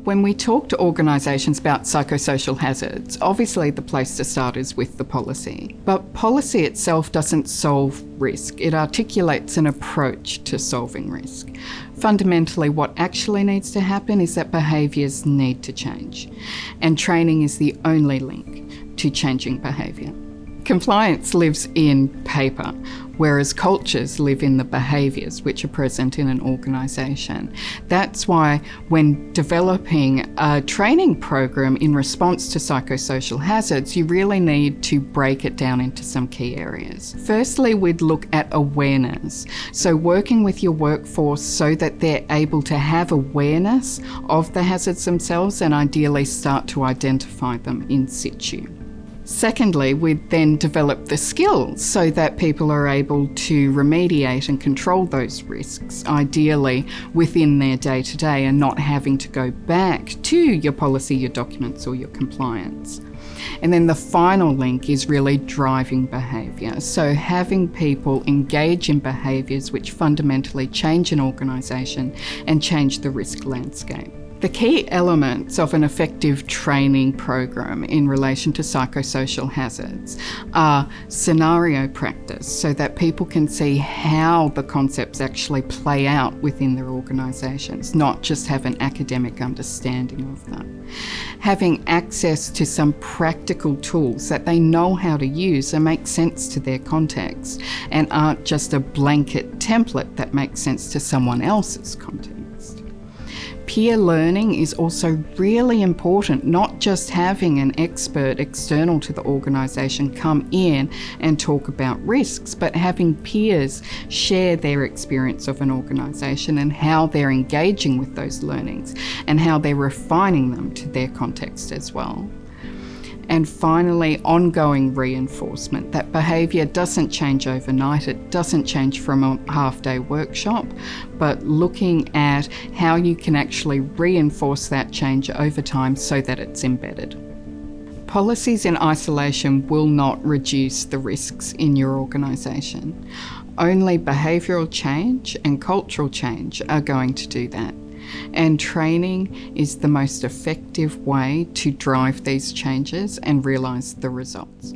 When we talk to organisations about psychosocial hazards, obviously the place to start is with the policy. But policy itself doesn't solve risk. It articulates an approach to solving risk. Fundamentally, what actually needs to happen is that behaviours need to change. And training is the only link to changing behaviour. Compliance lives in paper, whereas cultures live in the behaviours which are present in an organisation. That's why when developing a training program in response to psychosocial hazards, you really need to break it down into some key areas. Firstly, we'd look at awareness. So working with your workforce so that they're able to have awareness of the hazards themselves and ideally start to identify them in situ. Secondly, we then develop the skills so that people are able to remediate and control those risks, ideally within their day-to-day and not having to go back to your policy, your documents or your compliance. And then the final link is really driving behaviour. So having people engage in behaviours which fundamentally change an organisation and change the risk landscape. The key elements of an effective training program in relation to psychosocial hazards are scenario practice, so that people can see how the concepts actually play out within their organisations, not just have an academic understanding of them. Having access to some practical tools that they know how to use and make sense to their context and aren't just a blanket template that makes sense to someone else's context. Peer learning is also really important, not just having an expert external to the organisation come in and talk about risks, but having peers share their experience of an organisation and how they're engaging with those learnings and how they're refining them to their context as well. And finally, ongoing reinforcement. That behaviour doesn't change overnight, it doesn't change from a half-day workshop, but looking at how you can actually reinforce that change over time so that it's embedded. Policies in isolation will not reduce the risks in your organisation. Only behavioural change and cultural change are going to do that. And training is the most effective way to drive these changes and realise the results.